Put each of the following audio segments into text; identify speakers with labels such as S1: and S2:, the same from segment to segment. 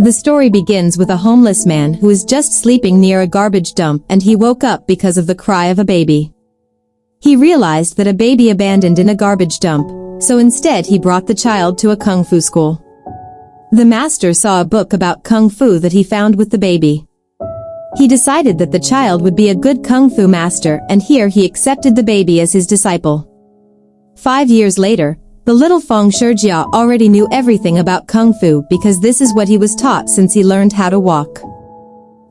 S1: The story begins with a homeless man who is just sleeping near a garbage dump and he woke up because of the cry of a baby. He realized that a baby abandoned in a garbage dump, so instead he brought the child to a kung fu school. The master saw a book about kung fu that he found with the baby. He decided that the child would be a good kung fu master, and here he accepted the baby as his disciple. 5 years later, the little Feng Shijia already knew everything about kung fu because this is what he was taught since he learned how to walk.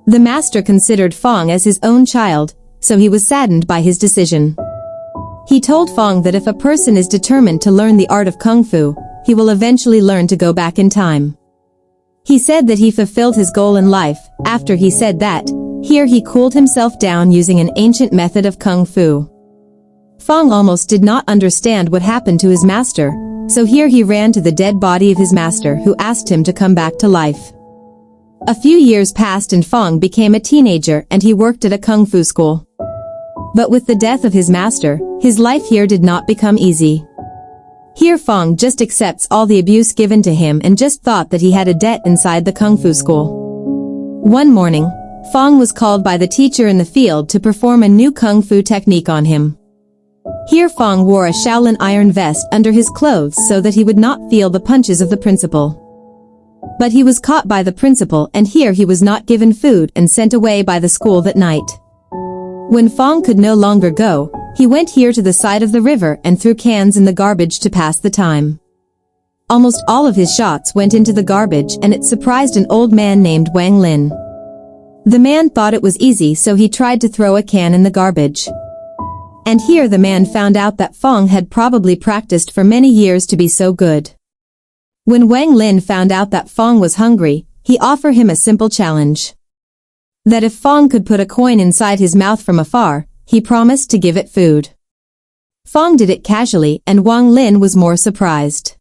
S1: The master considered Feng as his own child, so he was saddened by his decision. He told Feng that if a person is determined to learn the art of kung fu, he will eventually learn to go back in time. He said that he fulfilled his goal in life. After he said that, here he cooled himself down using an ancient method of kung fu. Feng almost did not understand what happened to his master, so here he ran to the dead body of his master who asked him to come back to life. A few years passed and Feng became a teenager and he worked at a kung fu school. But with the death of his master, his life here did not become easy. Here Feng just accepts all the abuse given to him and just thought that he had a debt inside the kung fu school. One morning, Feng was called by the teacher in the field to perform a new kung fu technique on him. Here Feng wore a Shaolin iron vest under his clothes so that he would not feel the punches of the principal. But he was caught by the principal and here he was not given food and sent away by the school that night. When Feng could no longer go, he went here to the side of the river and threw cans in the garbage to pass the time. Almost all of his shots went into the garbage and it surprised an old man named Wang Lin. The man thought it was easy so he tried to throw a can in the garbage. And here the man found out that Feng had probably practiced for many years to be so good. When Wang Lin found out that Feng was hungry, he offered him a simple challenge. That if Feng could put a coin inside his mouth from afar, he promised to give it food. Feng did it casually and Wang Lin was more surprised.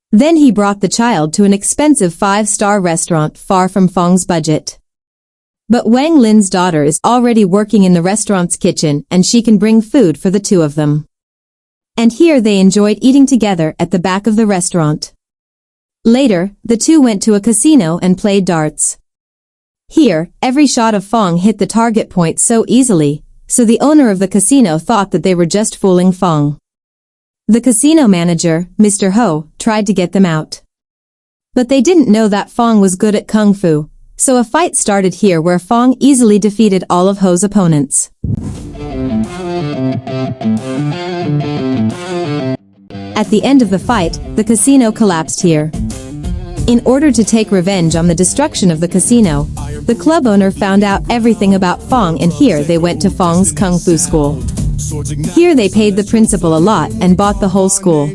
S1: Then he brought the child to an expensive 5-star restaurant far from Feng's budget. But Wang Lin's daughter is already working in the restaurant's kitchen and she can bring food for the two of them. And here they enjoyed eating together at the back of the restaurant. Later, the two went to a casino and played darts. Here, every shot of Feng hit the target point so easily, so the owner of the casino thought that they were just fooling Feng. The casino manager, Mr. Ho, tried to get them out. But they didn't know that Feng was good at kung fu. So a fight started here where Feng easily defeated all of Ho's opponents. At the end of the fight, the casino collapsed here. In order to take revenge on the destruction of the casino, the club owner found out everything about Feng and here they went to Feng's kung fu school. Here they paid the principal a lot and bought the whole school.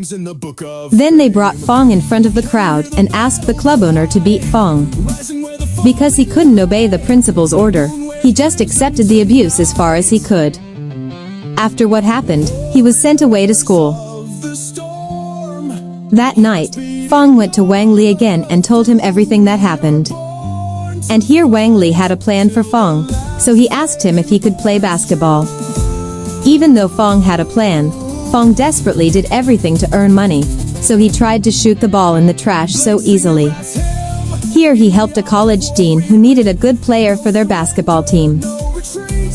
S1: Then they brought Feng in front of the crowd and asked the club owner to beat Feng. Because he couldn't obey the principal's order, he just accepted the abuse as far as he could. After what happened, he was sent away to school. That night, Feng went to Wang Li again and told him everything that happened. And here Wang Li had a plan for Feng, so he asked him if he could play basketball. Even though Feng had a plan, Feng desperately did everything to earn money, so he tried to shoot the ball in the trash so easily. Here he helped a college dean who needed a good player for their basketball team.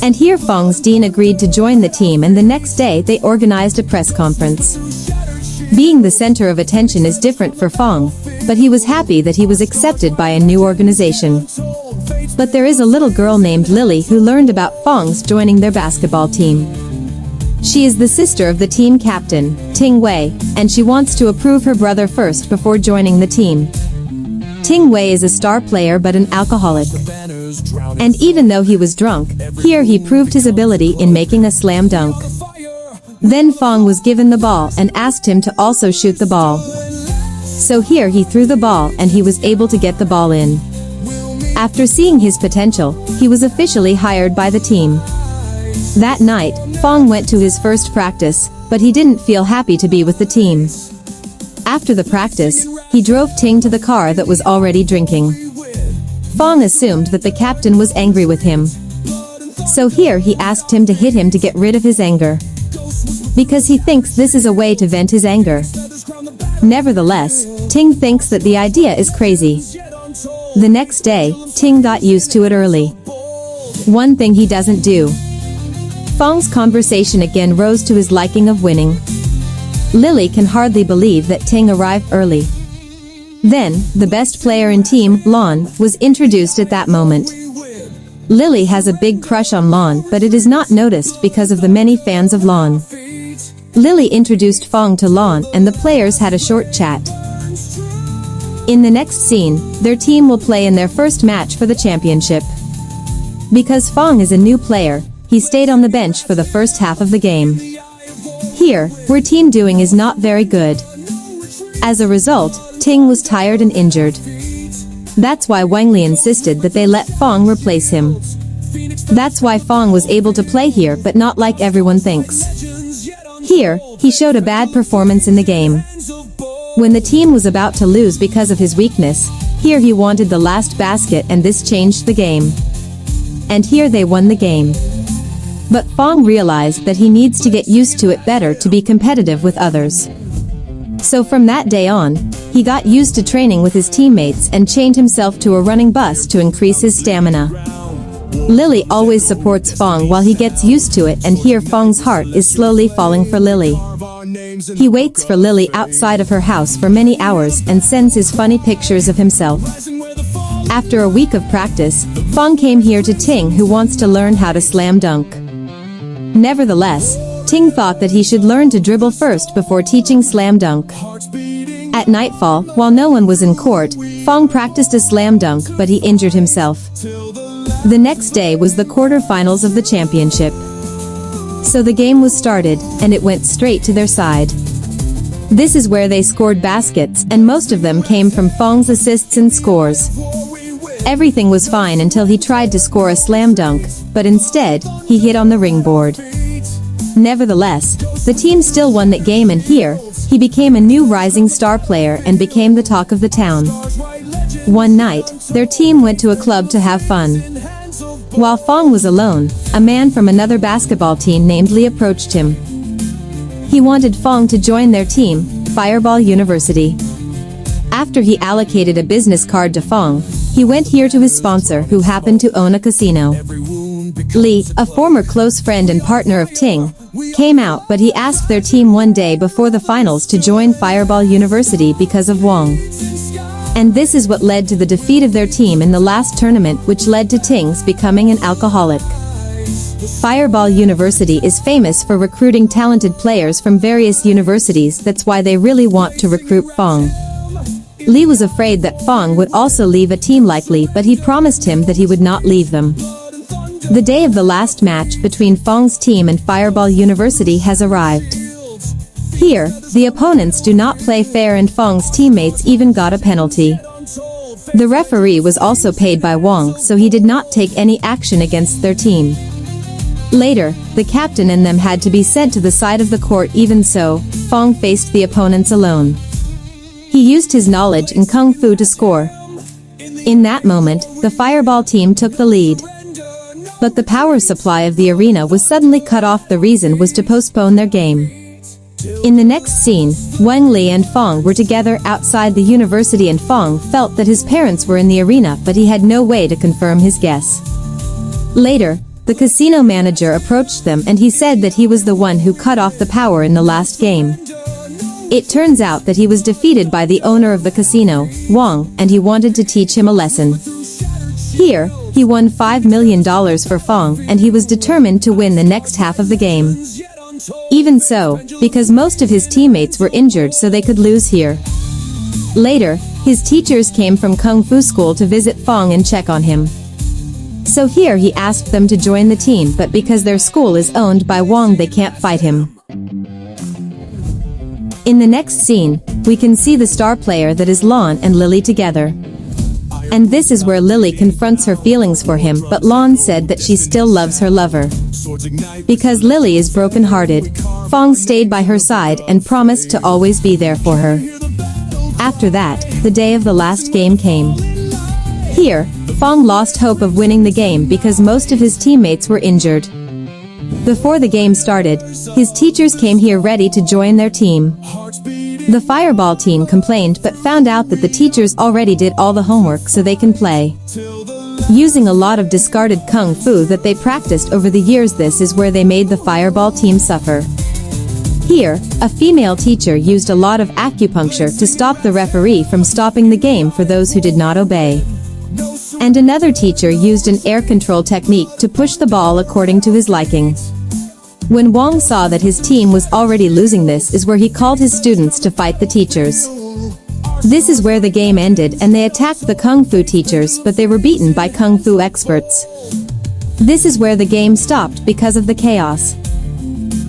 S1: And here Feng's dean agreed to join the team and the next day they organized a press conference. Being the center of attention is different for Feng, but he was happy that he was accepted by a new organization. But there is a little girl named Lily who learned about Feng's joining their basketball team. She is the sister of the team captain, Ting Wei, and she wants to approve her brother first before joining the team. Ting Wei is a star player but an alcoholic. And even though he was drunk, here he proved his ability in making a slam dunk. Then Feng was given the ball and asked him to also shoot the ball. So here he threw the ball and he was able to get the ball in. After seeing his potential, he was officially hired by the team. That night, Feng went to his first practice, but he didn't feel happy to be with the team. After the practice, he drove Ting to the car that was already drinking. Feng assumed that the captain was angry with him. So here he asked him to hit him to get rid of his anger. Because he thinks this is a way to vent his anger. Nevertheless, Ting thinks that the idea is crazy. The next day, Ting got used to it early. One thing he doesn't do. Fong's conversation again rose to his liking of winning. Lily can hardly believe that Ting arrived early. Then, the best player in team, Lon, was introduced at that moment. Lily has a big crush on Lon, but it is not noticed because of the many fans of Lon. Lily introduced Fong to Lon and the players had a short chat. In the next scene, their team will play in their first match for the championship. Because Fong is a new player, he stayed on the bench for the first half of the game. Here, where team doing is not very good. As a result, Ting was tired and injured. That's why Wang Li insisted that they let Fong replace him. That's why Fong was able to play here, but not like everyone thinks. Here, he showed a bad performance in the game. When the team was about to lose because of his weakness, here he wanted the last basket and this changed the game. And here they won the game. But Fong realized that he needs to get used to it better to be competitive with others. So from that day on, he got used to training with his teammates and chained himself to a running bus to increase his stamina. Lily always supports Fong while he gets used to it, and here Fong's heart is slowly falling for Lily. He waits for Lily outside of her house for many hours and sends his funny pictures of himself. After a week of practice, Fong came here to Ting, who wants to learn how to slam dunk. Nevertheless, Ting thought that he should learn to dribble first before teaching slam dunk. At nightfall, while no one was in court, Fong practiced a slam dunk, but he injured himself. The next day was the quarter-finals of the championship. So the game was started, and it went straight to their side. This is where they scored baskets, and most of them came from Fong's assists and scores. Everything was fine until he tried to score a slam dunk, but instead, he hit on the ring board. Nevertheless, the team still won that game, and here, he became a new rising star player and became the talk of the town. One night, their team went to a club to have fun. While Fong was alone, a man from another basketball team named Lee approached him. He wanted Fong to join their team, Fireball University. After he allocated a business card to Fong, he went here to his sponsor, who happened to own a casino. Lee, a former close friend and partner of Ting, came out, but he asked their team one day before the finals to join Fireball University because of Wang. And this is what led to the defeat of their team in the last tournament, which led to Ting's becoming an alcoholic. Fireball University is famous for recruiting talented players from various universities. That's why they really want to recruit Fong. Lee was afraid that Fong would also leave a team like Lee, but he promised him that he would not leave them. The day of the last match between Fong's team and Fireball University has arrived. Here, the opponents do not play fair and Fong's teammates even got a penalty. The referee was also paid by Wang, so he did not take any action against their team. Later, the captain and them had to be sent to the side of the court. Even so, Fong faced the opponents alone. He used his knowledge in Kung Fu to score. In that moment, the Fireball team took the lead. But the power supply of the arena was suddenly cut off. The reason was to postpone their game. In the next scene, Wang Li and Fong were together outside the university, and Fong felt that his parents were in the arena, but he had no way to confirm his guess. Later, the casino manager approached them and he said that he was the one who cut off the power in the last game. It turns out that he was defeated by the owner of the casino, Wang, and he wanted to teach him a lesson. Here, he won $5 million for Fong, and he was determined to win the next half of the game. Even so, because most of his teammates were injured, so they could lose here. Later, his teachers came from Kung Fu school to visit Fong and check on him. So here he asked them to join the team, but because their school is owned by Wang, they can't fight him. In the next scene, we can see the star player that is Lon and Lily together. And this is where Lily confronts her feelings for him, but Lon said that she still loves her lover. Because Lily is broken-hearted, Fong stayed by her side and promised to always be there for her. After that, the day of the last game came. Here, Fong lost hope of winning the game because most of his teammates were injured. Before the game started, his teachers came here ready to join their team. The fireball team complained but found out that the teachers already did all the homework so they can play. Using a lot of discarded kung fu that they practiced over the years, this is where they made the fireball team suffer. Here, a female teacher used a lot of acupuncture to stop the referee from stopping the game for those who did not obey. And another teacher used an air control technique to push the ball according to his liking. When Wong saw that his team was already losing, this is where he called his students to fight the teachers. This is where the game ended and they attacked the kung fu teachers, but they were beaten by kung fu experts. This is where the game stopped because of the chaos.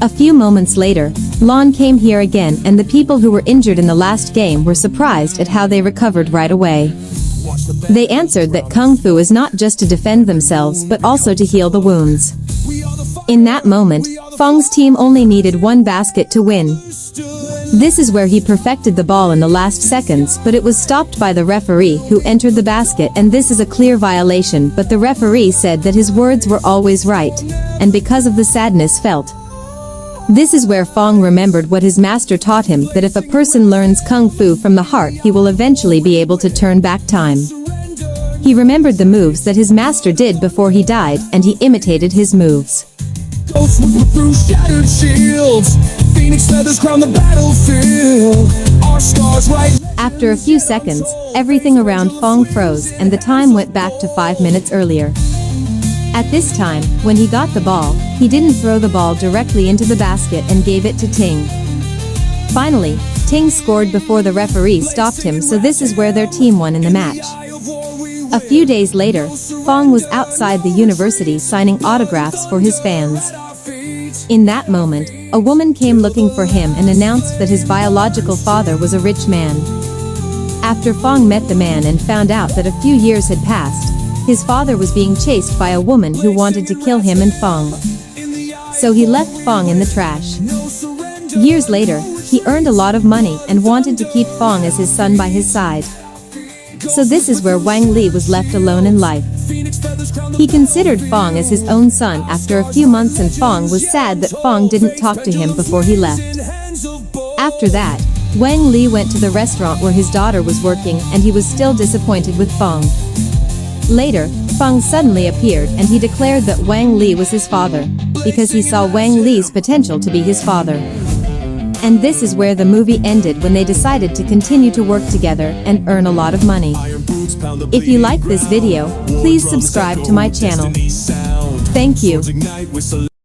S1: A few moments later, Lon came here again and the people who were injured in the last game were surprised at how they recovered right away. They answered that kung fu is not just to defend themselves but also to heal the wounds. In that moment, Fong's team only needed one basket to win. This is where he perfected the ball in the last seconds, but it was stopped by the referee who entered the basket, and this is a clear violation, but the referee said that his words were always right, and because of the sadness felt. This is where Fong remembered what his master taught him, that if a person learns kung fu from the heart, he will eventually be able to turn back time. He remembered the moves that his master did before he died, and he imitated his moves.
S2: Through shattered shields, Phoenix feathers crown the battlefield. Our stars right.
S1: After a few seconds, everything around Fong froze and the time went back to 5 minutes earlier. At this time, when he got the ball, he didn't throw the ball directly into the basket and gave it to Ting. Finally, Ting scored before the referee stopped him, so this is where their team won in the match. A few days later, Fong was outside the university signing autographs for his fans. In that moment, a woman came looking for him and announced that his biological father was a rich man. After Fong met the man and found out that a few years had passed, his father was being chased by a woman who wanted to kill him and Fong. So he left Fong in the trash. Years later, he earned a lot of money and wanted to keep Fong as his son by his side. So this is where Wang Li was left alone in life. He considered Fong as his own son after a few months, and Fong was sad that Fong didn't talk to him before he left. After that, Wang Li went to the restaurant where his daughter was working, and he was still disappointed with Fong. Later, Fong suddenly appeared and he declared that Wang Li was his father, because he saw Wang Li's potential to be his father. And this is where the movie ended, when they decided to continue to work together and earn a lot of money. If you like this video, please subscribe to my channel. Thank you.